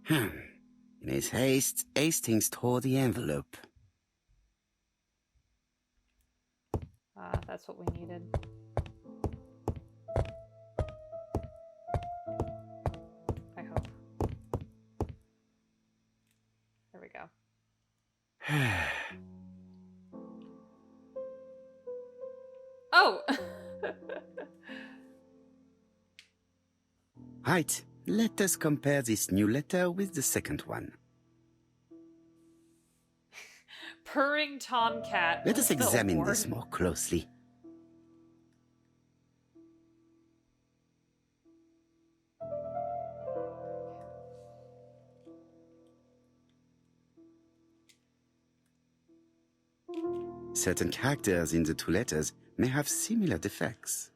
In his haste, Hastings tore the envelope. That's what we needed. I hope. There we go. Oh! Right, let us compare this new letter with the second one. Purring tomcat. Let us examine this more closely. Certain characters in the two letters may have similar defects.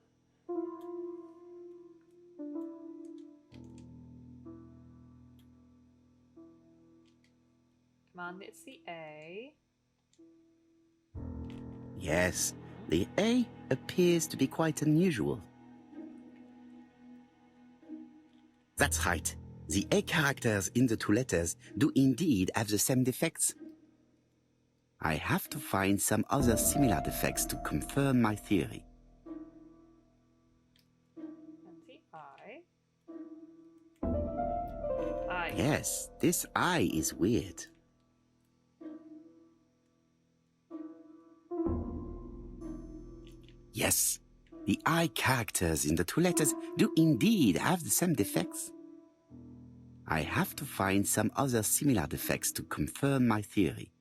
Come on, it's the A. Yes, the A appears to be quite unusual. That's right. The A characters in the two letters do indeed have the same defects. I have to find some other similar defects to confirm my theory. And the I. Yes, this I is weird. Yes, the I characters in the two letters do indeed have the same defects. I have to find some other similar defects to confirm my theory.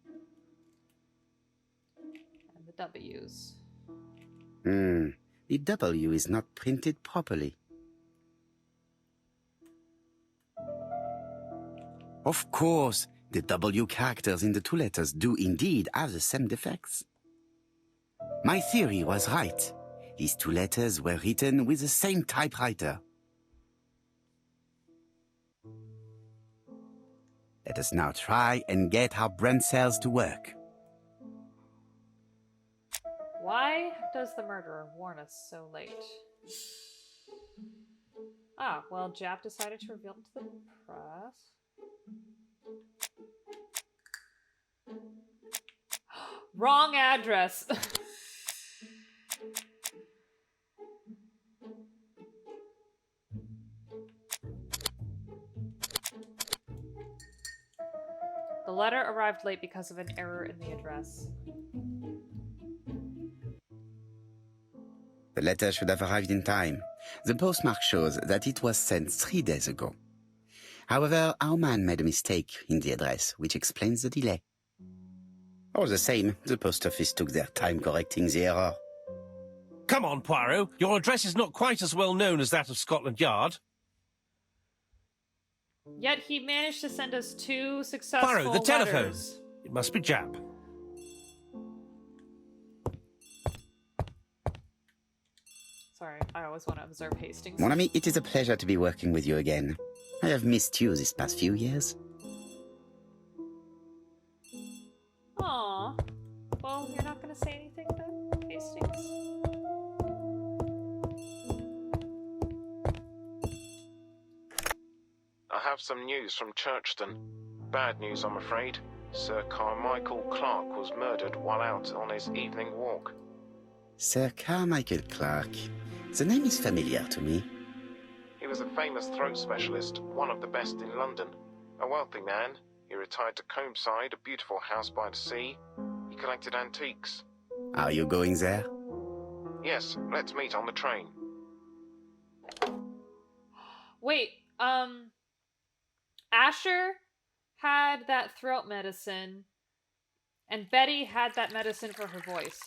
And the W's. The W is not printed properly. Of course, the W characters in the two letters do indeed have the same defects. My theory was right. These two letters were written with the same typewriter. Let us now try and get our brain cells to work. Why does the murderer warn us so late? Ah, well, Jap decided to reveal it to the press. Wrong address. The letter arrived late because of an error in the address. The letter should have arrived in time. The postmark shows that it was sent 3 days ago. However, our man made a mistake in the address, which explains the delay. All the same, the post office took their time correcting the error. Come on, Poirot. Your address is not quite as well known as that of Scotland Yard. Yet he managed to send us 2 successful Poirot, the telephone. letters. It must be Jap. Sorry, I always want to observe Hastings. Mon ami, it is a pleasure to be working with you again. I have missed you this past few years. Aw. Well, you're not going to say anything then, Hastings? I have some news from Churston. Bad news, I'm afraid. Sir Carmichael Clark was murdered while out on his evening walk. Sir Carmichael Clark. The name is familiar to me. He was a famous throat specialist, one of the best in London. A wealthy man, he retired to Combside, a beautiful house by the sea. He collected antiques. Are you going there? Yes, let's meet on the train. Wait, Asher had that throat medicine, and Betty had that medicine for her voice.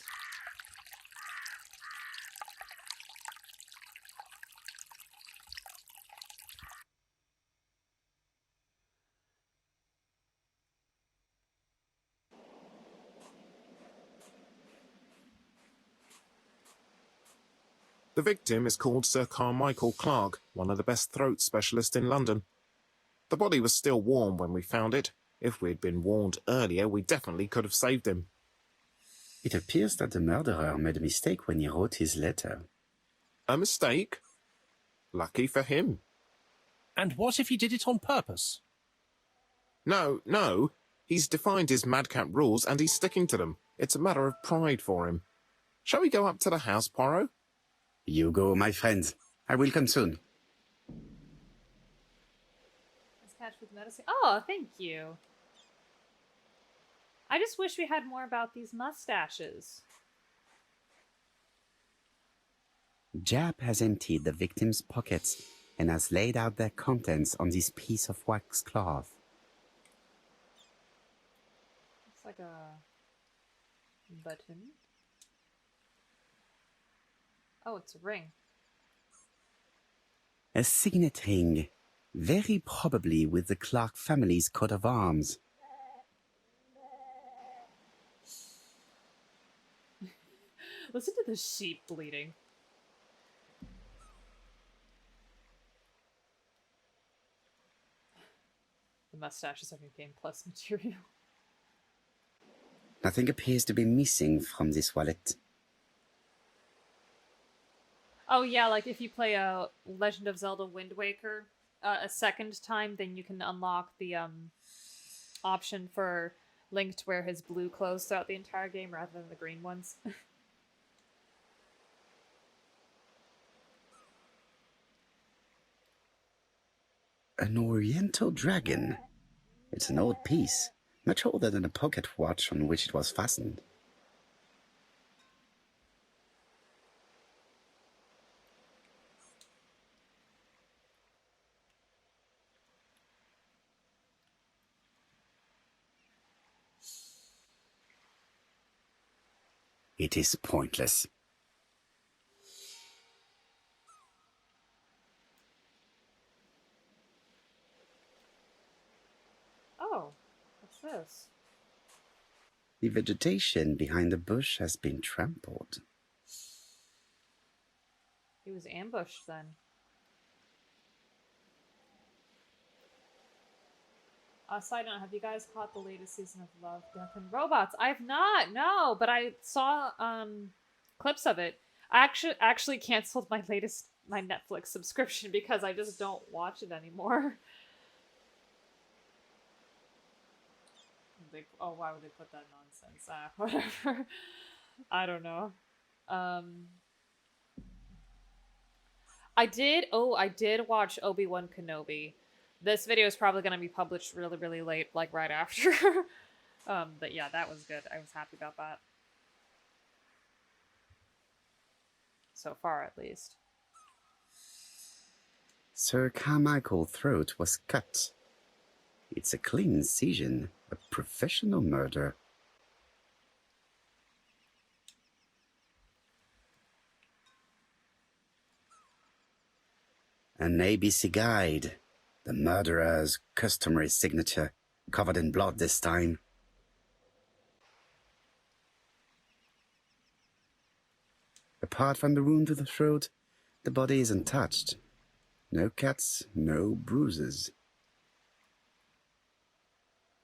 The victim is called Sir Carmichael Clark, one of the best throat specialists in London. The body was still warm when we found it. If we'd been warned earlier, we definitely could have saved him. It appears that the murderer made a mistake when he wrote his letter. A mistake? Lucky for him. And what if he did it on purpose? No. He's defined his madcap rules and he's sticking to them. It's a matter of pride for him. Shall we go up to the house, Poirot? You go, my friends. I will come soon. Let's catch with medicine. Oh, thank you. I just wish we had more about these mustaches. Jap has emptied the victim's pockets and has laid out their contents on this piece of wax cloth. Looks like a button. Oh, it's a ring. A signet ring, very probably with the Clark family's coat of arms. Listen to the sheep bleeding. The mustaches are new game plus material. Nothing appears to be missing from this wallet. Oh yeah, like if you play a Legend of Zelda Wind Waker a second time, then you can unlock the option for Link to wear his blue clothes throughout the entire game rather than the green ones. An oriental dragon. It's an old piece, much older than the pocket watch on which it was fastened. It is pointless. Oh, what's this? The vegetation behind the bush has been trampled. He was ambushed then. Side note, have you guys caught the latest season of Love, Death, and Robots? I have not, no, but I saw clips of it. I actually canceled my Netflix subscription because I just don't watch it anymore. Oh, why would they put that nonsense? Whatever. I don't know. I did watch Obi-Wan Kenobi. This video is probably going to be published really, really late, like right after. But yeah, that was good. I was happy about that. So far, at least. Sir Carmichael's throat was cut. It's a clean incision, a professional murder. An ABC guide. The murderer's customary signature, covered in blood this time. Apart from the wound to the throat, the body is untouched. No cuts, no bruises.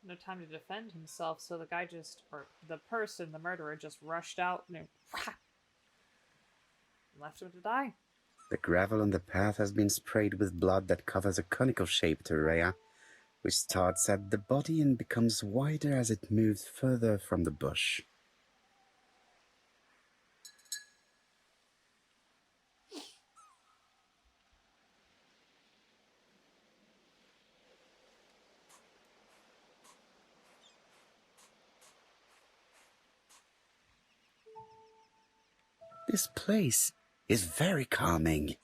No time to defend himself, so the guy the murderer just rushed out and left him to die. The gravel on the path has been sprayed with blood that covers a conical-shaped area, which starts at the body and becomes wider as it moves further from the bush. This place is very calming.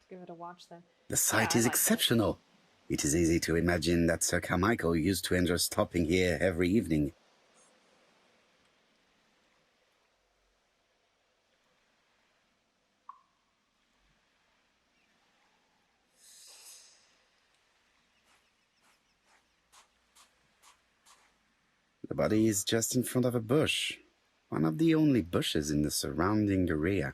Give it a watch then. The site is exceptional. It is easy to imagine that Sir Carmichael used to enjoy stopping here every evening. The body is just in front of a bush, one of the only bushes in the surrounding area.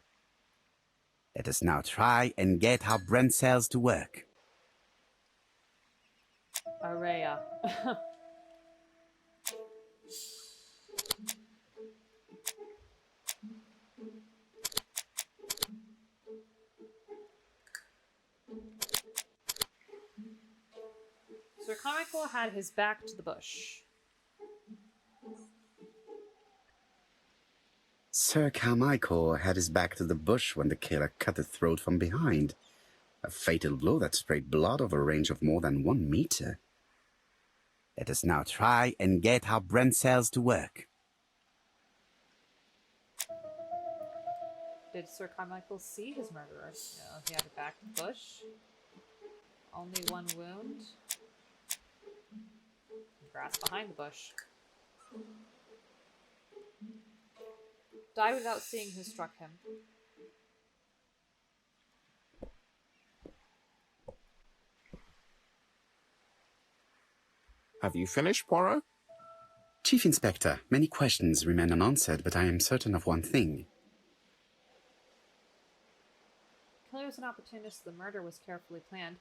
Let us now try and get our brain cells to work. Araya. Sir Carmichael had his back to the bush. Sir Carmichael had his back to the bush when the killer cut his throat from behind. A fatal blow that sprayed blood over a range of more than 1 meter. Let us now try and get our brain cells to work. Did Sir Carmichael see his murderer? No, he had a back to the bush. Only 1 wound. Grass behind the bush. Died without seeing who struck him. Have you finished, Poirot? Chief Inspector, many questions remain unanswered, but I am certain of one thing. Killer was an opportunist. The murder was carefully planned.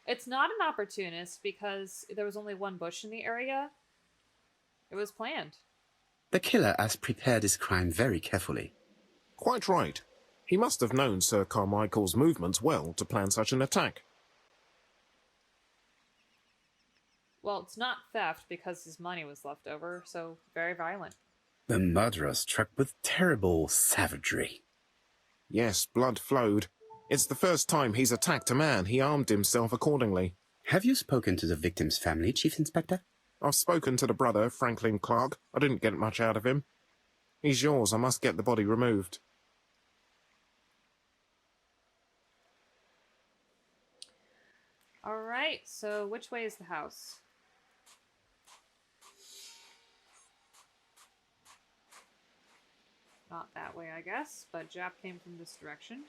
It's not an opportunist because there was only 1 bush in the area. It was planned. The killer has prepared his crime very carefully. Quite right. He must have known Sir Carmichael's movements well to plan such an attack. Well, it's not theft because his money was left over, so very violent. The murderer struck with terrible savagery. Yes, blood flowed. It's the first time he's attacked a man. He armed himself accordingly. Have you spoken to the victim's family, Chief Inspector? I've spoken to the brother, Franklin Clark. I didn't get much out of him. He's yours. I must get the body removed. All right, so which way is the house? Not that way, I guess, but Jap came from this direction.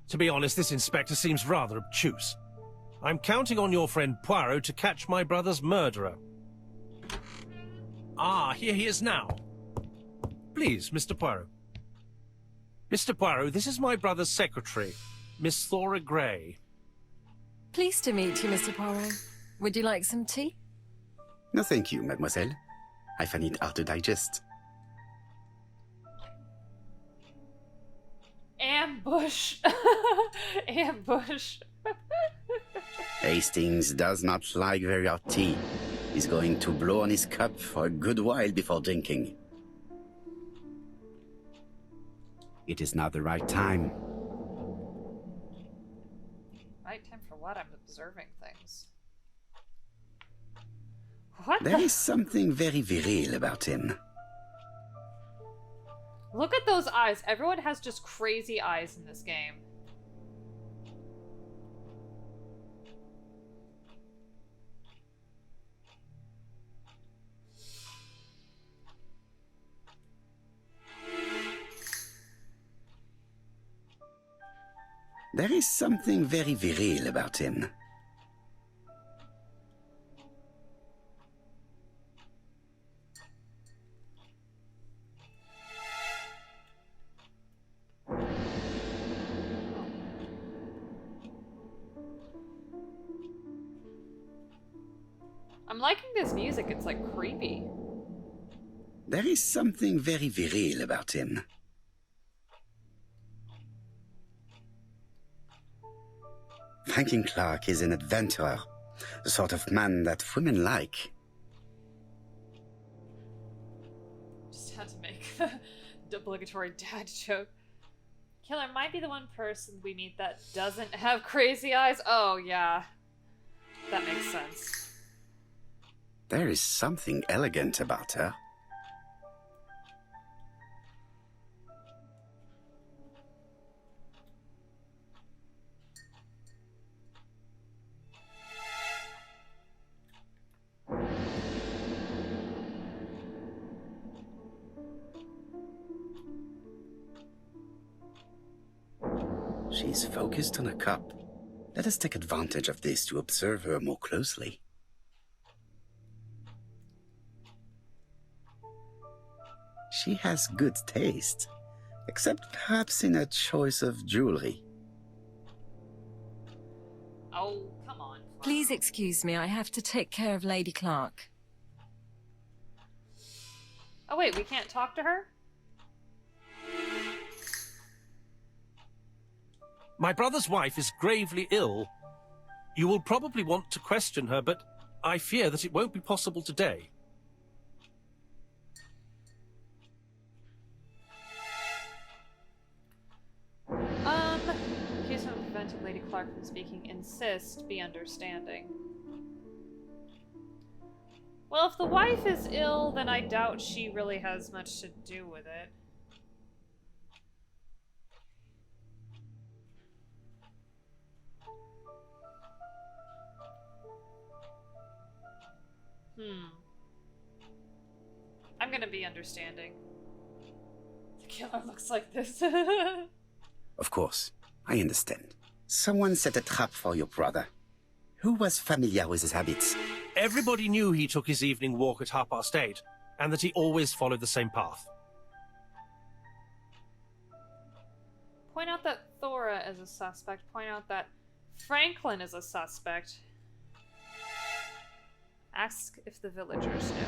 To be honest, this inspector seems rather obtuse. I'm counting on your friend Poirot to catch my brother's murderer. Ah, here he is now. Please, Mr. Poirot. Mr. Poirot, this is my brother's secretary, Miss Thora Gray. Pleased to meet you, Mr. Poirot. Would you like some tea? No, thank you, mademoiselle. I find it hard to digest. Ambush! Ambush! Hastings does not like very hot tea. He's going to blow on his cup for a good while before drinking. It is not the right time. Right time for what? I'm observing things. What There is something very viril about him. Look at those eyes. Everyone has just crazy eyes in this game. There is something very viril about him. I'm liking this music. It's like creepy. There is something very viril about him. Franklin Clark is an adventurer, the sort of man that women like. Just had to make the obligatory dad joke. Killer might be the one person we meet that doesn't have crazy eyes. Oh, yeah. That makes sense. There is something elegant about her. She's focused on a cup. Let us take advantage of this to observe her more closely. She has good taste, except perhaps in her choice of jewelry. Oh, come on. Please excuse me, I have to take care of Lady Clark. Oh wait, we can't talk to her? My brother's wife is gravely ill. You will probably want to question her, but I fear that it won't be possible today. In case I'm preventing Lady Clark from speaking, insist, be understanding. Well, if the wife is ill, then I doubt she really has much to do with it. I'm gonna be understanding. The killer looks like this. Of course, I understand. Someone set a trap for your brother. Who was familiar with his habits? Everybody knew he took his evening walk at 8:30, and that he always followed the same path. Point out that Thora is a suspect. Point out that Franklin is a suspect. Ask if the villagers know.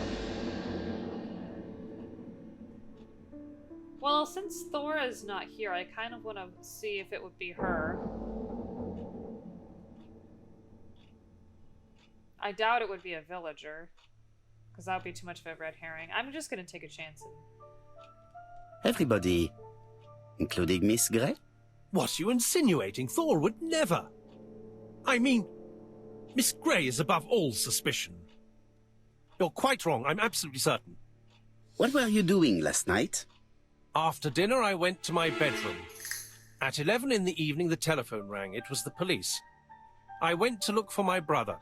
Well, since Thora is not here, I kind of want to see if it would be her. I doubt it would be a villager, because that would be too much of a red herring. I'm just going to take a chance. Everybody, including Miss Grey? What are you insinuating? Thor would never. I mean, Miss Grey is above all suspicion. You're quite wrong, I'm absolutely certain. What were you doing last night? After dinner, I went to my bedroom. At 11 in the evening, the telephone rang. It was the police. I went to look for my brother.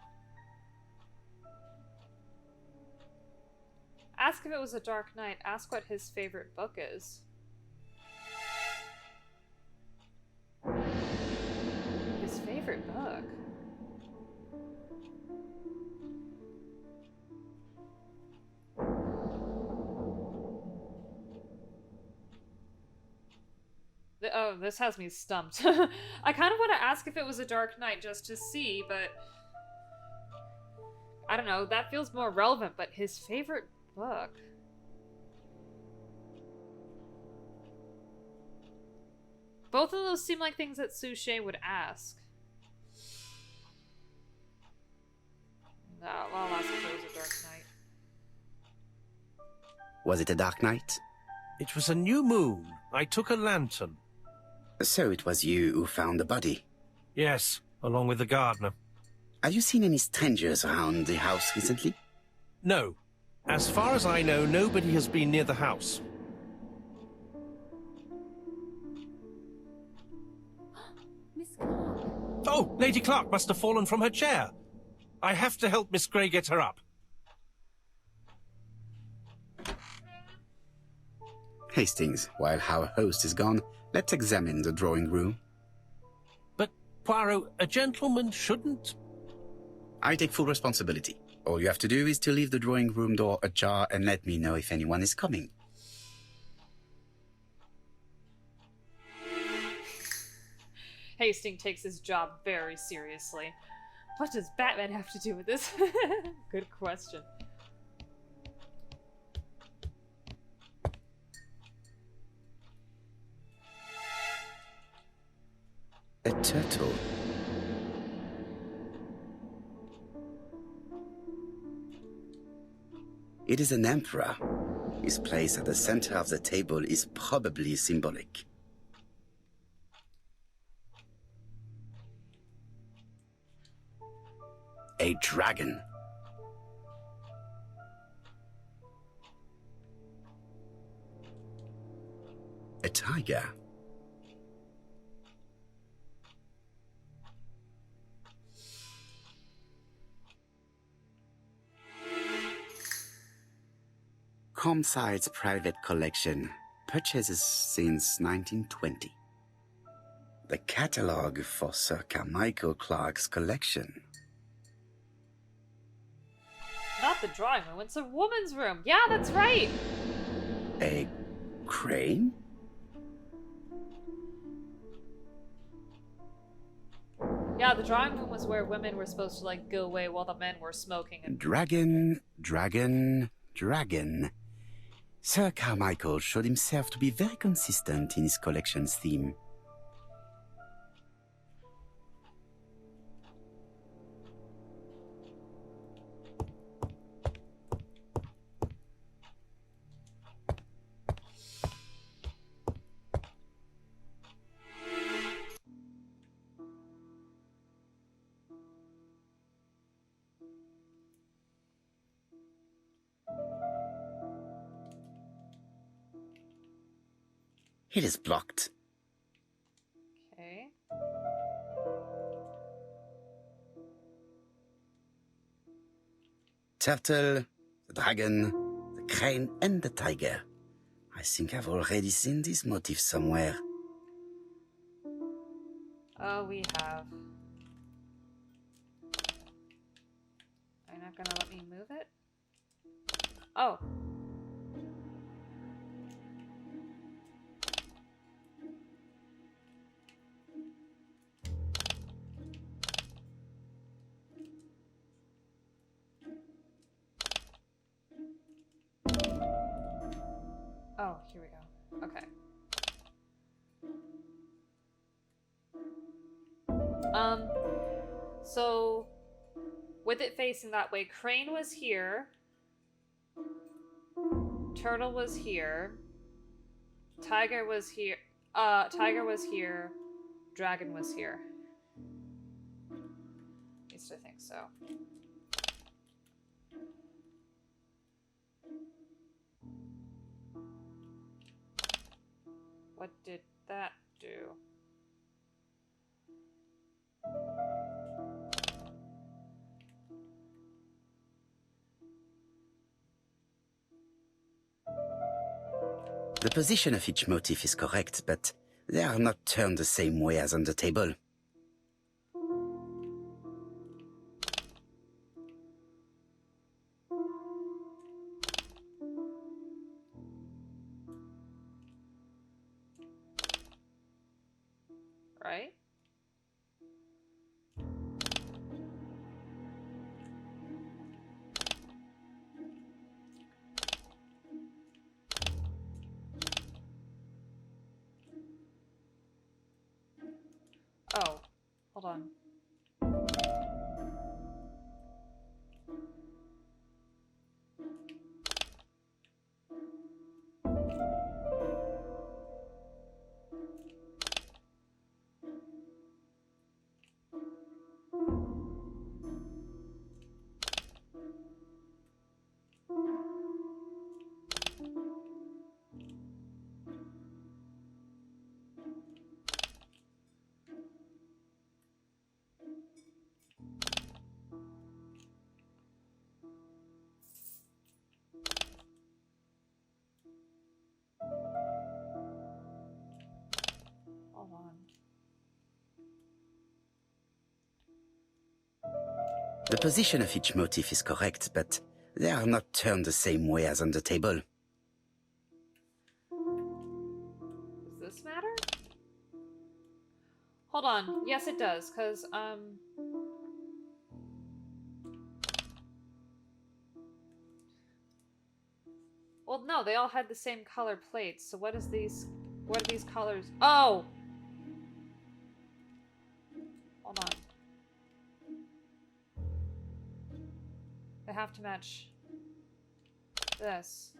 Ask if it was a dark night. Ask what his favorite book is. His favorite book? Oh, this has me stumped. I kind of want to ask if it was a dark night just to see, but I don't know, that feels more relevant, but his favorite book. Both of those seem like things that Suchet would ask. No, I'll ask if it was a dark night. Was it a dark night? It was a new moon. I took a lantern. So it was you who found the body? Yes, along with the gardener. Have you seen any strangers around the house recently? No. As far as I know, nobody has been near the house. Miss Clark. Oh, Lady Clark must have fallen from her chair. I have to help Miss Grey get her up. Hastings, while our host is gone, let's examine the drawing room. But, Poirot, a gentleman shouldn't... I take full responsibility. All you have to do is to leave the drawing room door ajar and let me know if anyone is coming. Hastings takes his job very seriously. What does Batman have to do with this? Good question. A turtle. It is an emperor. His place at the center of the table is probably symbolic. A dragon. A tiger. Comside's private collection, purchases since 1920. The catalogue for Sir Carmichael Clark's collection. Not the drawing room, it's a woman's room. Yeah, that's right. A crane? Yeah, the drawing room was where women were supposed to, like, go away while the men were smoking. And Dragon, dragon, dragon. Sir Carmichael showed himself to be very consistent in his collection's theme. It is blocked. okay. Turtle, the dragon, the crane, and the tiger. I think I've already seen this motif somewhere. Oh, we have. Are you not gonna let me move it? Oh. Oh, here we go. Okay. So with it facing that way, crane was here. Turtle was here. Tiger was here. Tiger was here. Dragon was here. At least I think so. What did that do? The position of each motif is correct, but they are not turned the same way as on the table. Right? Oh, hold on. Hold on. The position of each motif is correct, but they are not turned the same way as on the table. Does this matter? Hold on. Yes, it does, because, well, no, they all had the same color plates, so what are these colors? Oh! Hold on. They have to match this.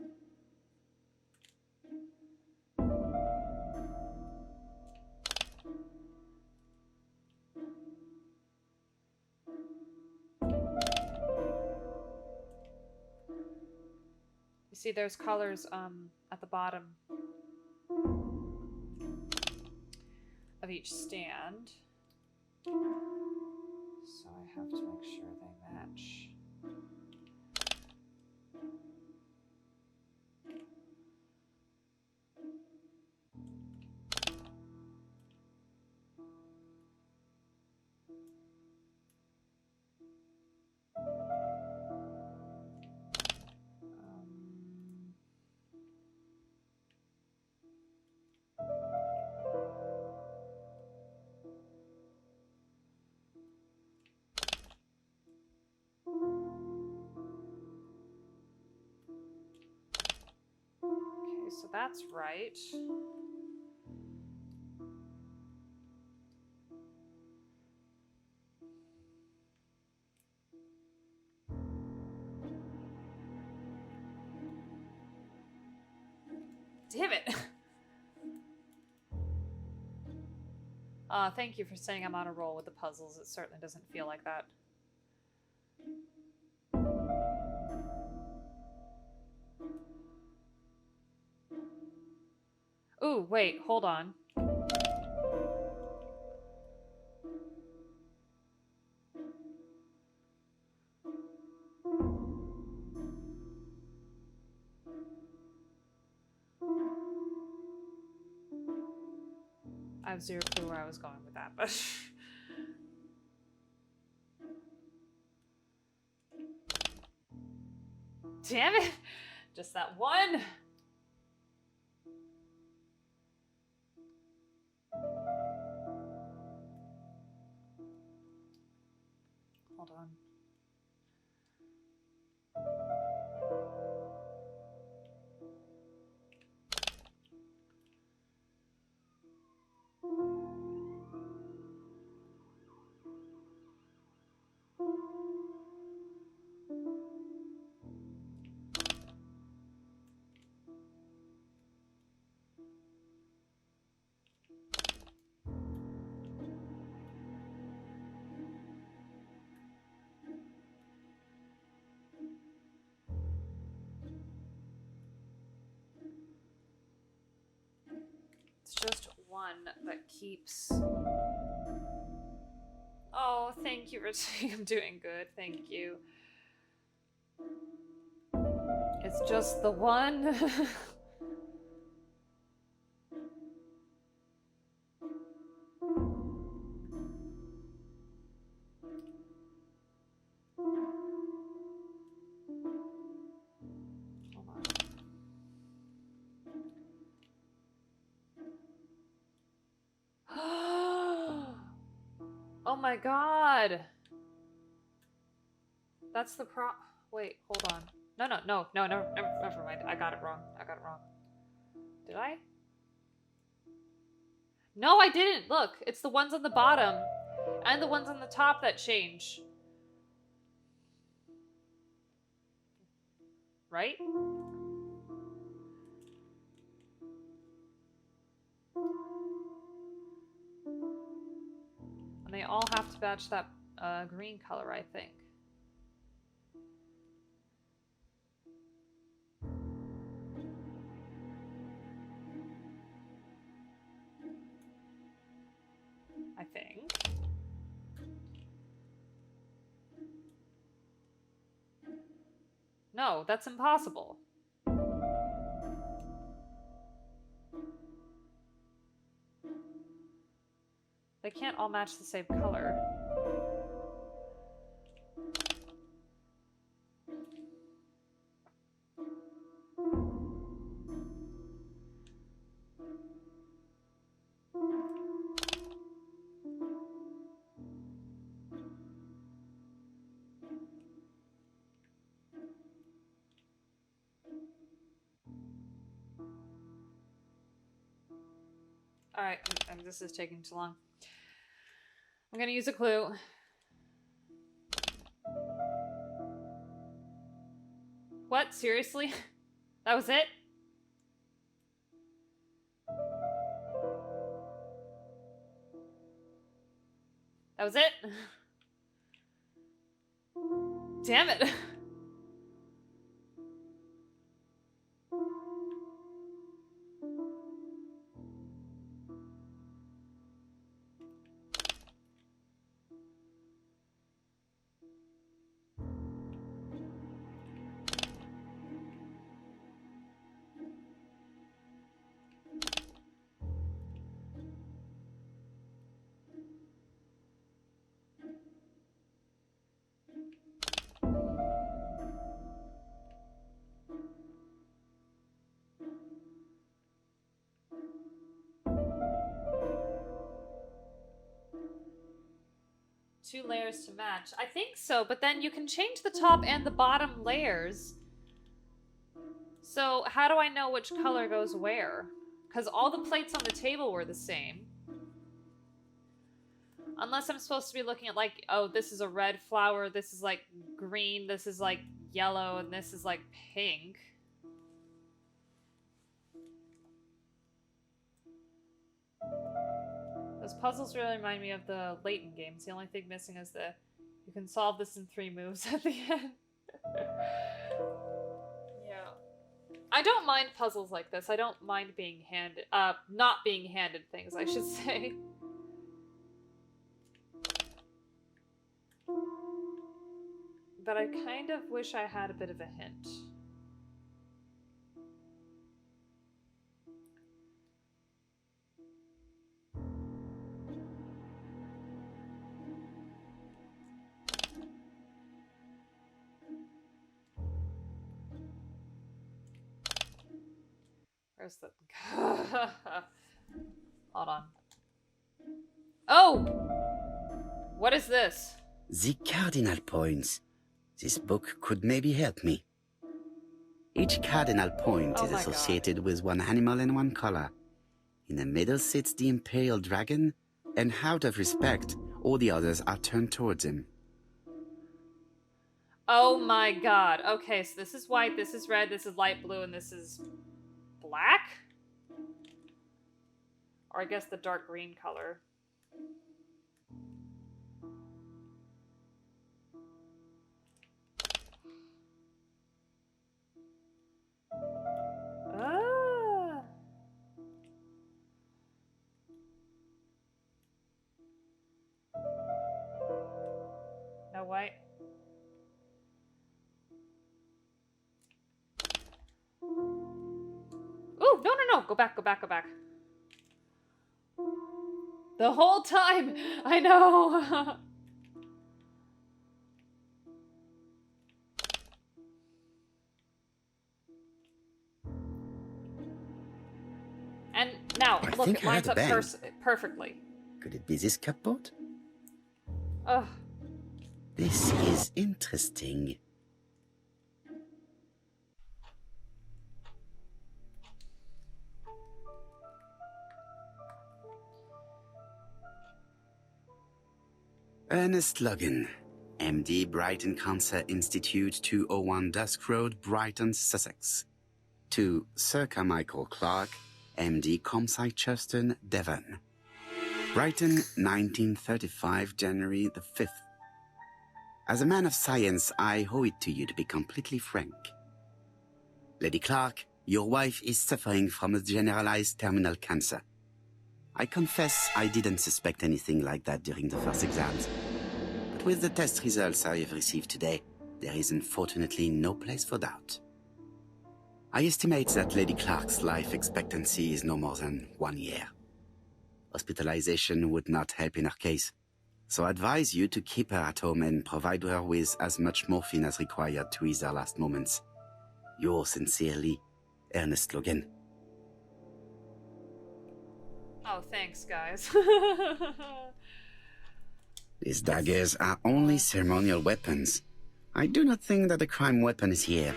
You see there's colors at the bottom of each stand. So I have to make sure they match. So that's right. Damn it! Thank you for saying I'm on a roll with the puzzles. It certainly doesn't feel like that. Ooh, wait, hold on. I have zero clue where I was going with that, but... Damn it! Just that one! Hold on. It's just one that keeps... Oh, thank you, Richie. I'm doing good. Thank you. It's just the one. Oh my god! That's the Wait, hold on. No, never mind. I got it wrong. Did I? No, I didn't! Look, it's the ones on the bottom and the ones on the top that change. Right? And they all have to match that green color, I think. I think. No, that's impossible. They can't all match the same color. Alright, this is taking too long. I'm gonna use a clue. What? Seriously? That was it? That was it? Damn it. Two layers to match. I think so, but then you can change the top and the bottom layers. So So, how do I know which color goes where? Because all the plates on the table were the same. Unless I'm supposed to be looking at, like, oh, this is a red flower, this is, like, green, this is, like, yellow, and this is, like, pink. Those puzzles really remind me of the Layton games. The only thing missing is you can solve this in 3 moves at the end. Yeah. I don't mind puzzles like this. I don't mind being handed, not being handed things, I should say. But I kind of wish I had a bit of a hint. Where's the... Hold on. Oh! What is this? The cardinal points. This book could maybe help me. Each cardinal point is associated with one animal and one color. In the middle sits the imperial dragon, and out of respect, all the others are turned towards him. Oh my god. Okay, so this is white, this is red, this is light blue, and this is black? Or I guess the dark green color. Ah. No white. Ooh, no. Go back. The whole time! I know! And now, look, it lines up perfectly. Could it be this cupboard? Ugh. This is interesting. Ernest Logan, MD, Brighton Cancer Institute, 201 Dusk Road, Brighton, Sussex. To Sir Carmichael Clark, MD, Comsite Churston, Devon. Brighton, 1935, January the 5th. As a man of science, I owe it to you to be completely frank. Lady Clark, your wife is suffering from a generalized terminal cancer. I confess I didn't suspect anything like that during the first exams. But with the test results I have received today, there is unfortunately no place for doubt. I estimate that Lady Clark's life expectancy is no more than 1 year. Hospitalization would not help in her case, so I advise you to keep her at home and provide her with as much morphine as required to ease her last moments. Yours sincerely, Ernest Logan. Oh, thanks, guys. These daggers are only ceremonial weapons. I do not think that a crime weapon is here.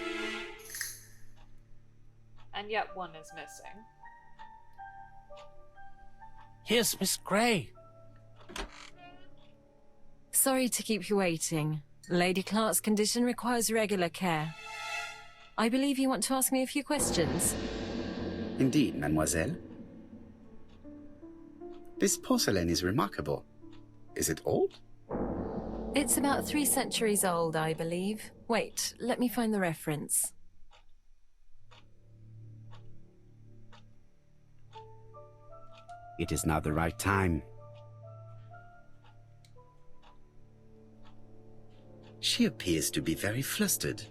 And yet one is missing. Here's Miss Grey. Sorry to keep you waiting. Lady Clark's condition requires regular care. I believe you want to ask me a few questions. Indeed, mademoiselle. This porcelain is remarkable. Is it old? It's about 3 centuries old, I believe. Wait, let me find the reference. It is not the right time. She appears to be very flustered.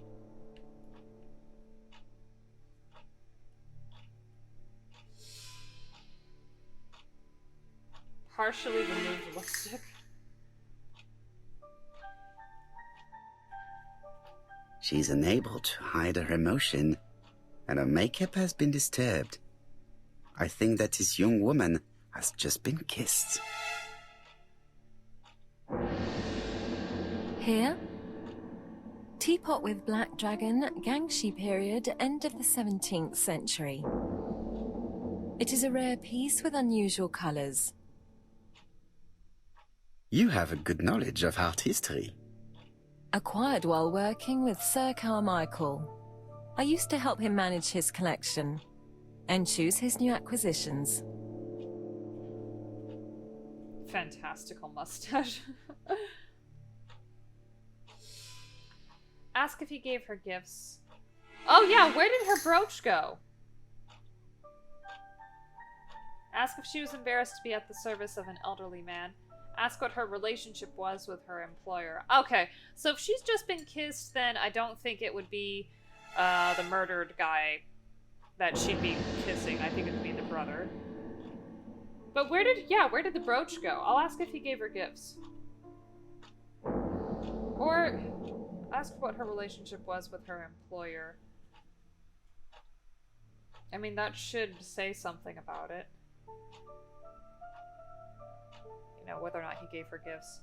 Partially removed lipstick. She's unable to hide her emotion, and her makeup has been disturbed. I think that this young woman has just been kissed. Here? Teapot with black dragon, Gangxi period, end of the 17th century. It is a rare piece with unusual colours. You have a good knowledge of art history. Acquired while working with Sir Carmichael. I used to help him manage his collection and choose his new acquisitions. Fantastical mustache. Ask if he gave her gifts. Oh yeah, where did her brooch go? Ask if she was embarrassed to be at the service of an elderly man. Ask what her relationship was with her employer. Okay, so if she's just been kissed, then I don't think it would be the murdered guy that she'd be kissing. I think it would be the brother. But where did the brooch go? I'll ask if he gave her gifts. Or ask what her relationship was with her employer. I mean, that should say something about it. You know, whether or not he gave her gifts.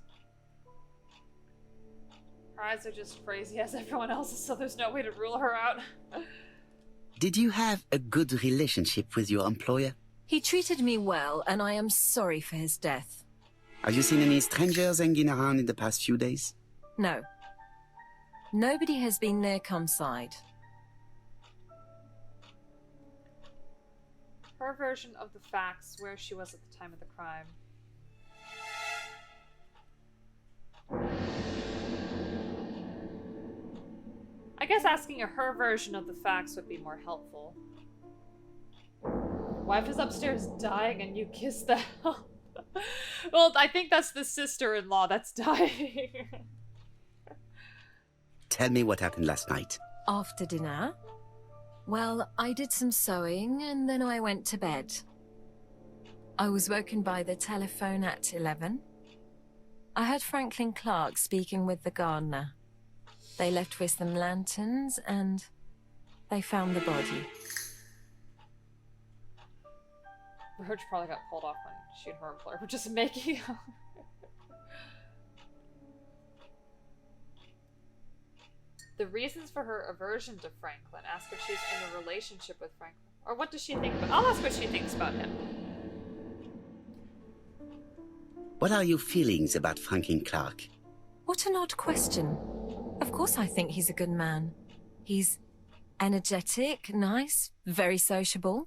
Her eyes are just crazy as everyone else's, so there's no way to rule her out. Did you have a good relationship with your employer? He treated me well, and I am sorry for his death. Have you seen any strangers hanging around in the past few days? No. Nobody has been near Cumside. Her version of the facts, where she was at the time of the crime. I guess asking her version of the facts would be more helpful. Wife is upstairs dying and you kiss the hell. Well, I think that's the sister-in-law that's dying. Tell me what happened last night. After dinner? Well, I did some sewing and then I went to bed. I was woken by the telephone at 11. I heard Franklin Clark speaking with the gardener. They left with some lanterns and they found the body. Roach probably got pulled off when she and her employer were just making out. The reasons for her aversion to Franklin. Ask if she's in a relationship with Franklin. Or what does she think about... I'll ask what she thinks about him. What are your feelings about Franklin Clark? What an odd question. Of course I think he's a good man. He's energetic, nice, very sociable.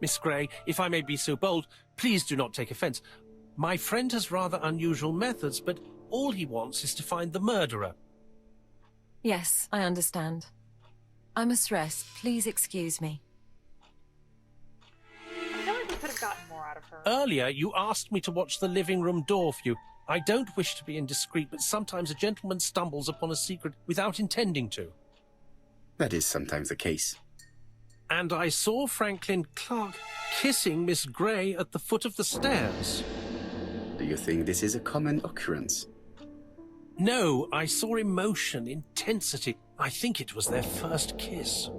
Miss Grey, if I may be so bold, please do not take offence. My friend has rather unusual methods, but all he wants is to find the murderer. Yes, I understand. I must rest. Please excuse me. I feel like we could have gotten more out of her. Earlier, you asked me to watch the living room door for you. I don't wish to be indiscreet, but sometimes a gentleman stumbles upon a secret without intending to. That is sometimes the case. And I saw Franklin Clark kissing Miss Grey at the foot of the stairs. Do you think this is a common occurrence? No, I saw emotion, intensity. I think it was their first kiss.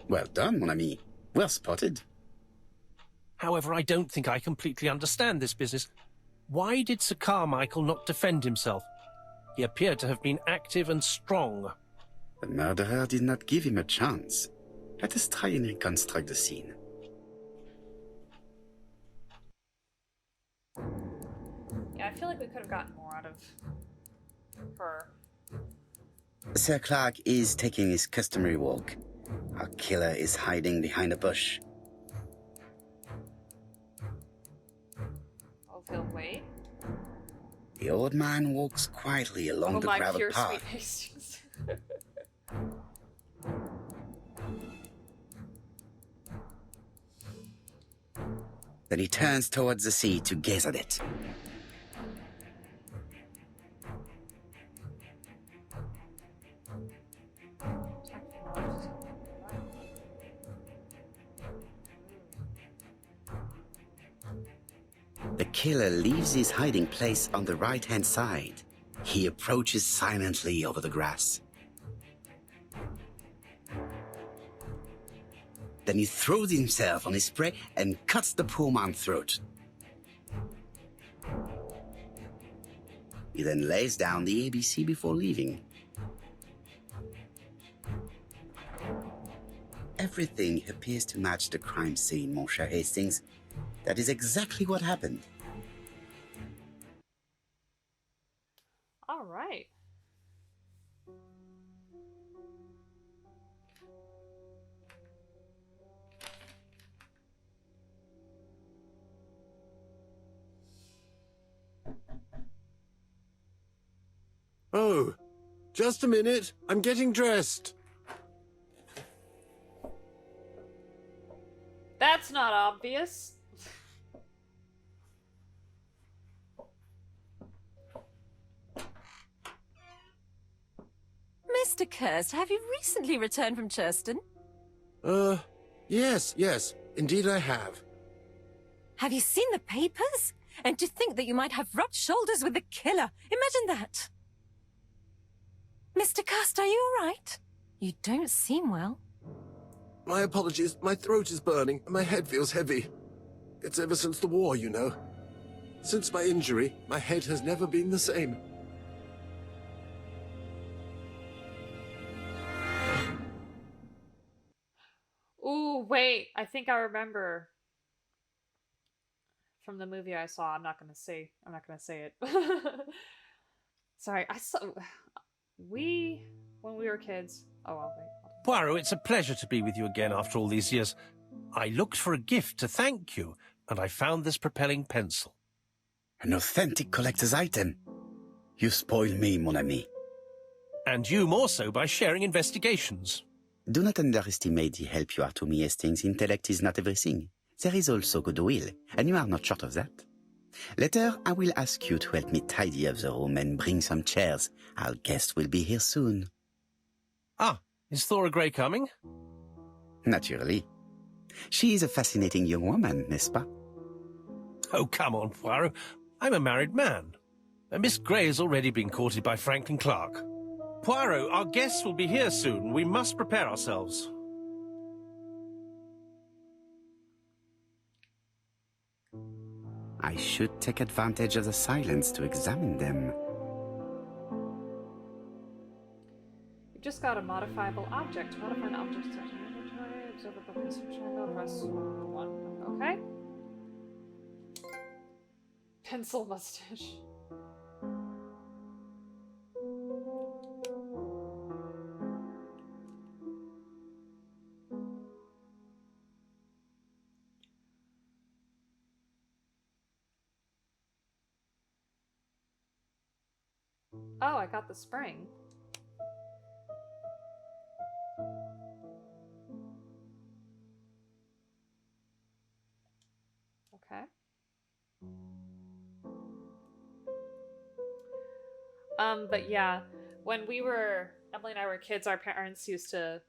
Well done, mon ami. Well spotted. However, I don't think I completely understand this business. Why did Sir Carmichael not defend himself? He appeared to have been active and strong. The murderer did not give him a chance. Let us try and reconstruct the scene. Yeah, I feel like we could have gotten more out of her. Sir Clark is taking his customary walk. Our killer is hiding behind a bush. Oh, he'll wait. The old man walks quietly along the my gravel pure path. sweet Hastings. Then he turns towards the sea to gaze at it. The killer leaves his hiding place on the right-hand side. He approaches silently over the grass. Then he throws himself on his prey and cuts the poor man's throat. He then lays down the ABC before leaving. Everything appears to match the crime scene, mon cher Hastings. That is exactly what happened. All right. Oh, just a minute. I'm getting dressed. That's not obvious. Mr. Kirst, have you recently returned from Churston? Yes. Indeed I have. Have you seen the papers? And to think that you might have rubbed shoulders with the killer. Imagine that. Mr. Kirst, are you all right? You don't seem well. My apologies. My throat is burning and my head feels heavy. It's ever since the war, you know. Since my injury, my head has never been the same. Ooh, wait. I think I remember from the movie I saw. I'm not gonna say it. Sorry, I saw when we were kids. Oh well, wait. Poirot, it's a pleasure to be with you again after all these years. I looked for a gift to thank you, and I found this propelling pencil. An authentic collector's item. You spoil me, mon ami. And you more so by sharing investigations. Do not underestimate the help you are to me, Hastings. Intellect is not everything. There is also goodwill, and you are not short of that. Later, I will ask you to help me tidy up the room and bring some chairs. Our guest will be here soon. Ah, is Thora Grey coming? Naturally. She is a fascinating young woman, n'est-ce pas? Oh, come on, Poirot. I'm a married man. And Miss Grey has already been courted by Franklin Clark. Poirot, our guests will be here soon. We must prepare ourselves. I should take advantage of the silence to examine them. You just got a modifiable object. Modify an object to inventory. Observe a press triangle. Press 1. Okay. Pencil mustache. Oh, I got the spring. Okay. But yeah, when Emily and I were kids, our parents used to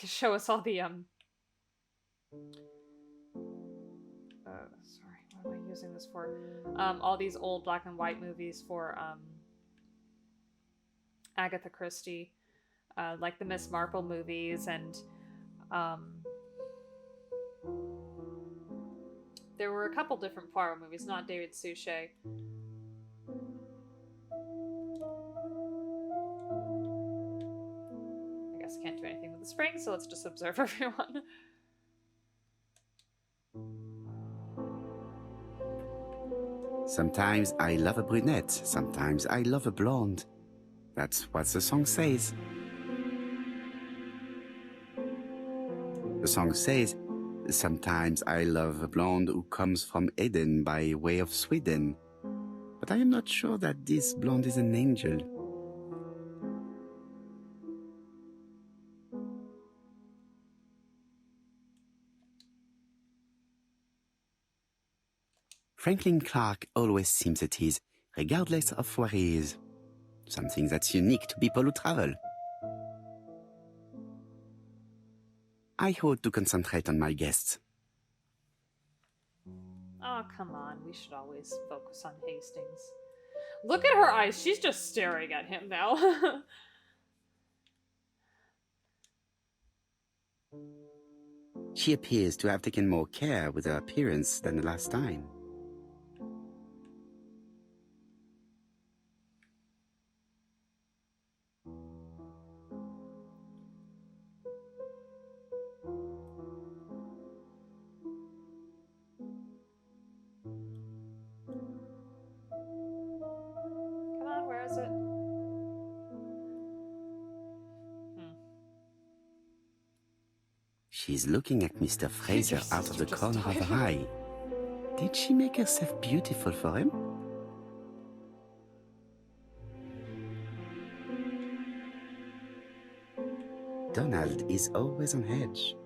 show us all the sorry, what am I using this for? All these old black and white movies for Agatha Christie, like the Miss Marple movies, and there were a couple different Poirot movies, not David Suchet. I guess I can't do anything with the spring, so let's just observe everyone. Sometimes I love a brunette, sometimes I love a blonde. That's what the song says. The song says, sometimes I love a blonde who comes from Eden by way of Sweden. But I am not sure that this blonde is an angel. Franklin Clark always seems at ease, regardless of where he is. Something that's unique to people who travel. I ought to concentrate on my guests. Oh, come on. We should always focus on Hastings. Look at her eyes. She's just staring at him now. She appears to have taken more care with her appearance than the last time. She's looking at Mr. Fraser out of the corner of her eye. Did she make herself beautiful for him? Donald is always on edge.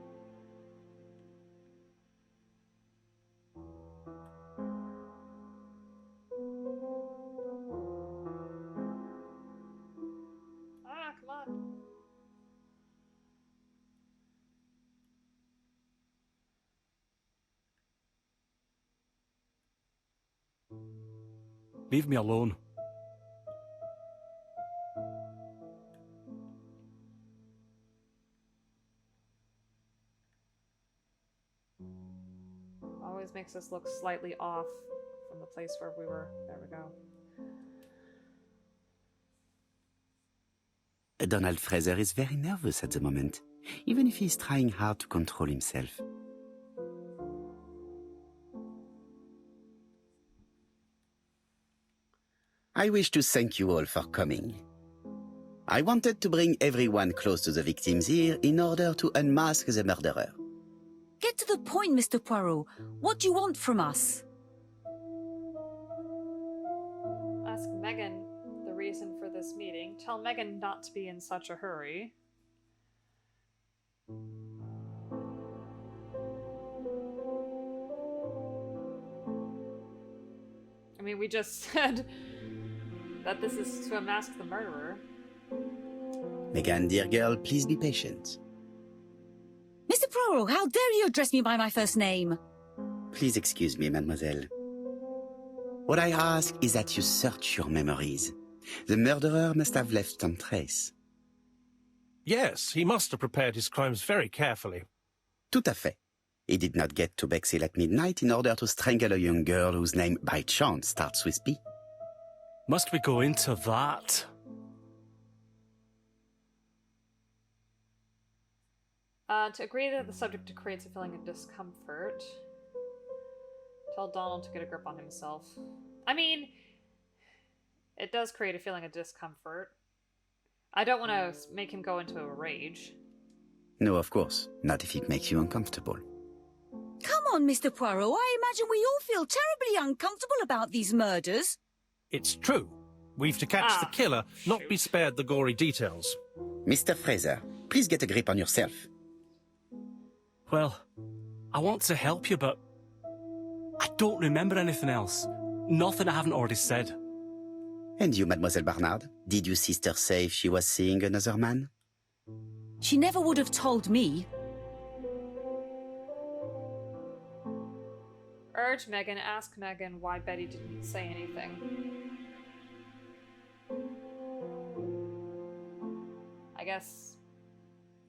Ah, come on. Leave me alone. Always makes us look slightly off from the place where we were. There we go. Donald Fraser is very nervous at the moment, even if he's trying hard to control himself. I wish to thank you all for coming. I wanted to bring everyone close to the victims here in order to unmask the murderer. Get to the point, Mr. Poirot. What do you want from us? Ask Megan the reason for this meeting. Tell Megan not to be in such a hurry. I mean, we just said that this is to unmask the murderer. Megan, dear girl, please be patient. Mr. Poirot, how dare you address me by my first name? Please excuse me, mademoiselle. What I ask is that you search your memories. The murderer must have left some trace. Yes, he must have prepared his crimes very carefully. Tout à fait. He did not get to Bexhill at midnight in order to strangle a young girl whose name by chance starts with B. Must we go into that? To agree that the subject creates a feeling of discomfort. Tell Donald to get a grip on himself. I mean, it does create a feeling of discomfort. I don't want to make him go into a rage. No, of course. Not if it makes you uncomfortable. Come on, Mr. Poirot. I imagine we all feel terribly uncomfortable about these murders. It's true. We've to catch the killer, not be spared the gory details. Mr. Fraser, please get a grip on yourself. Well, I want to help you, but I don't remember anything else. Nothing I haven't already said. And you, Mademoiselle Barnard, did your sister say if she was seeing another man? She never would have told me. Urge Megan, ask Megan why Betty didn't say anything. I guess...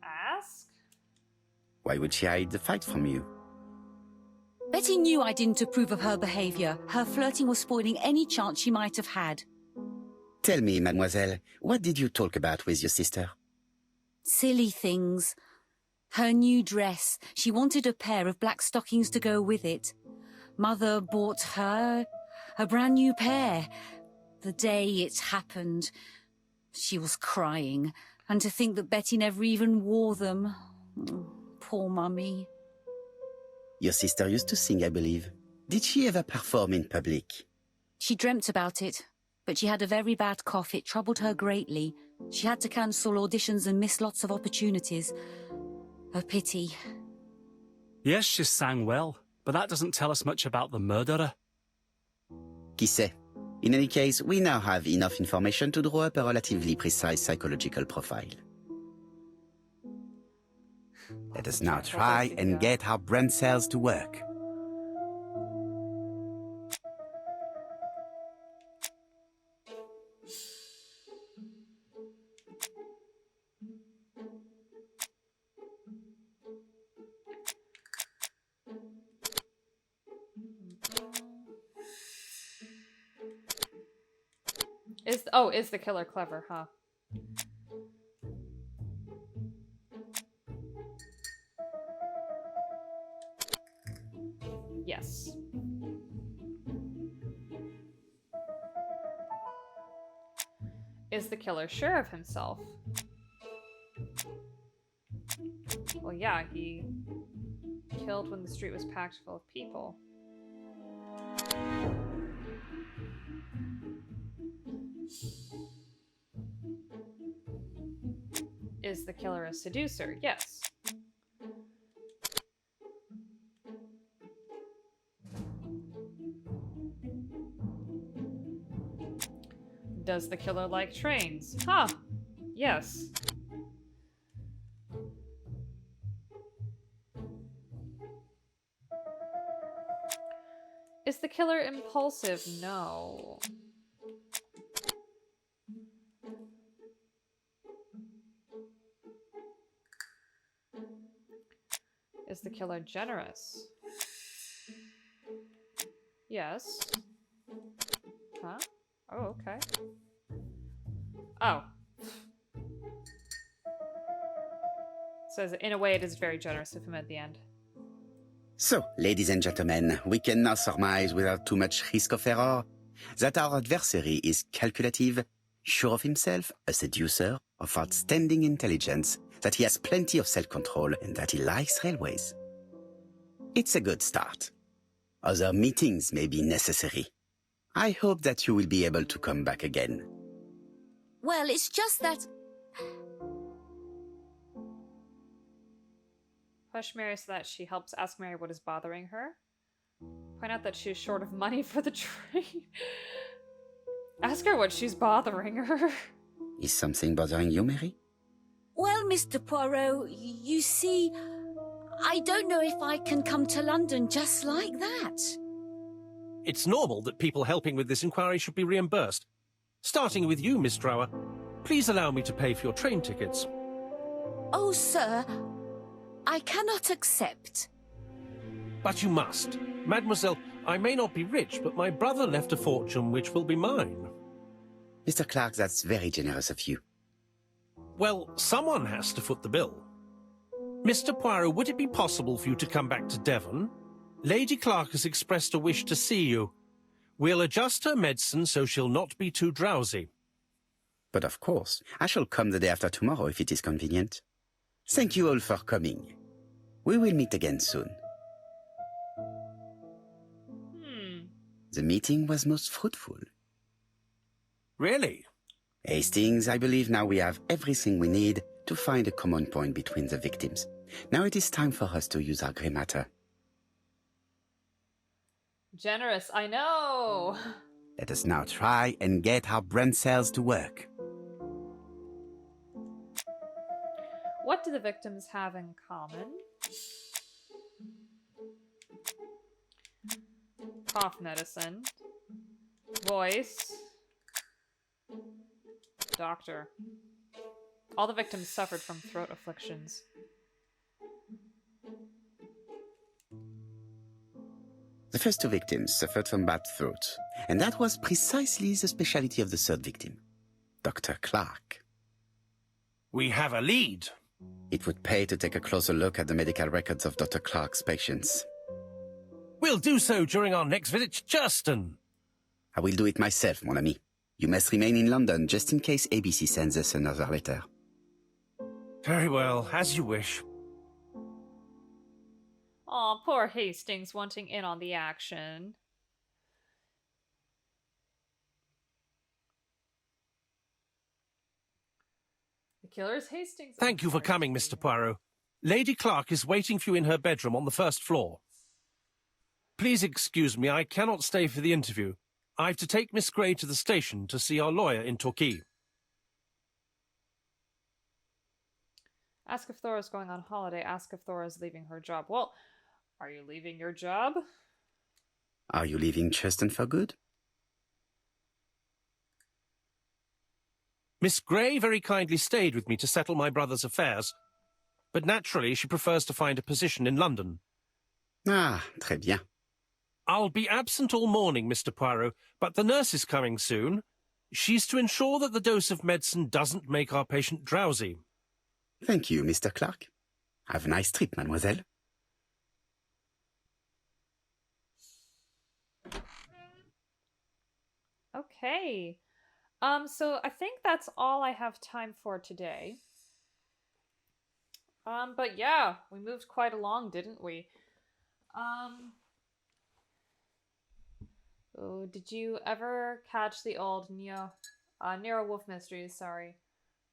ask? Why would she hide the fact from you? Betty knew I didn't approve of her behaviour. Her flirting was spoiling any chance she might have had. Tell me, mademoiselle, what did you talk about with your sister? Silly things. Her new dress. She wanted a pair of black stockings to go with it. Mother bought her a brand new pair. The day it happened, she was crying. And to think that Betty never even wore them. Poor Mummy. Your sister used to sing, I believe. Did she ever perform in public? She dreamt about it, but she had a very bad cough. It troubled her greatly. She had to cancel auditions and miss lots of opportunities. A pity. Yes, she sang well, but that doesn't tell us much about the murderer. Qui sait? In any case, we now have enough information to draw up a relatively precise psychological profile. Let us now try and get our brain cells to work. Is the killer clever, huh? Yes. Is the killer sure of himself? Well, Well, yeah, he killed when the street was packed full of people. Is the killer a seducer? Yes. Does the killer like trains? Huh. Yes. Is the killer impulsive? No. Is the killer generous? Yes. Huh? Oh, okay. Oh. Says, in a way, it is very generous of him at the end. So, ladies and gentlemen, we can now surmise without too much risk of error that our adversary is calculative, sure of himself, a seducer, of outstanding intelligence, that he has plenty of self-control, and that he likes railways. It's a good start. Other meetings may be necessary. I hope that you will be able to come back again. Well, it's just that... Push Mary so that she helps ask Mary what is bothering her. Point out that she's short of money for the train. Ask her what she's bothering her. Is something bothering you, Mary? Well, Mr. Poirot, you see, I don't know if I can come to London just like that. It's normal that people helping with this inquiry should be reimbursed. Starting with you, Miss Drower. Please allow me to pay for your train tickets. Oh, sir, I cannot accept. But you must. Mademoiselle, I may not be rich, but my brother left a fortune which will be mine. Mr. Clark, that's very generous of you. Well, someone has to foot the bill. Mr. Poirot, would it be possible for you to come back to Devon? Lady Clark has expressed a wish to see you. We'll adjust her medicine so she'll not be too drowsy. But of course, I shall come the day after tomorrow if it is convenient. Thank you all for coming. We will meet again soon. The meeting was most fruitful. Really? Hastings, I believe now we have everything we need to find a common point between the victims. Now it is time for us to use our grey matter. Generous, I know! Let us now try and get our brain cells to work. What do the victims have in common? Cough medicine. Voice. Doctor. All the victims suffered from throat afflictions. The first two victims suffered from bad throat, and that was precisely the specialty of the third victim, Dr. Clark. We have a lead. It would pay to take a closer look at the medical records of Dr. Clark's patients. We'll do so during our next visit to Churston. I will do it myself, mon ami. You must remain in London just in case ABC sends us another letter. Very well, as you wish. Aw, poor Hastings wanting in on the action. The killer's Hastings. Thank you for coming, Mr. Poirot. Lady Clark is waiting for you in her bedroom on the first floor. Please excuse me, I cannot stay for the interview. I've to take Miss Grey to the station to see our lawyer in Torquay. Ask if Thora's going on holiday. Ask if Thora's leaving her job. Well, are you leaving your job? Are you leaving Churston for good? Miss Grey very kindly stayed with me to settle my brother's affairs, but naturally she prefers to find a position in London. Ah, très bien. I'll be absent all morning, Mr. Poirot, but the nurse is coming soon. She's to ensure that the dose of medicine doesn't make our patient drowsy. Thank you, Mr. Clark. Have a nice trip, mademoiselle. Okay. So I think that's all I have time for today. But yeah, we moved quite along, didn't we? Oh, did you ever catch the old Nero Wolf Mysteries? Sorry.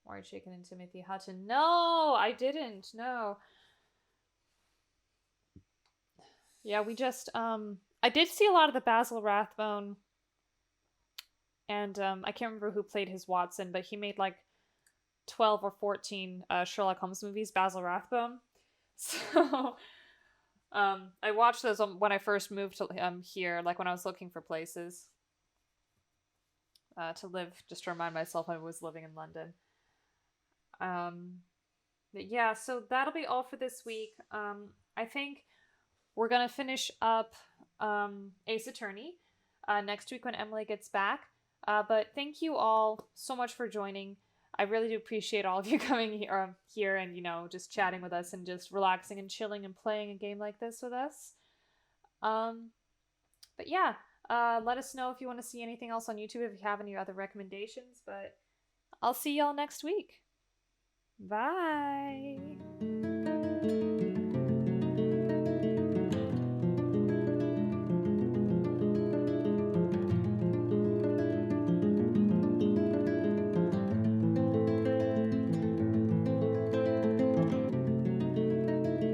Maury Chaykin and Timothy Hutton. No, I didn't. No. Yeah, we just, I did see a lot of the Basil Rathbone, and, I can't remember who played his Watson, but he made, like, 12 or 14, Sherlock Holmes movies, Basil Rathbone. So, I watched those when I first moved to, here, like, when I was looking for places, to live, just to remind myself I was living in London. But yeah, so that'll be all for this week. I think we're gonna finish up Ace Attorney next week when Emily gets back. But thank you all so much for joining. I really do appreciate all of you coming here and, you know, just chatting with us and just relaxing and chilling and playing a game like this with us. But yeah, let us know if you want to see anything else on YouTube, if you have any other recommendations. But I'll see y'all next week. Bye.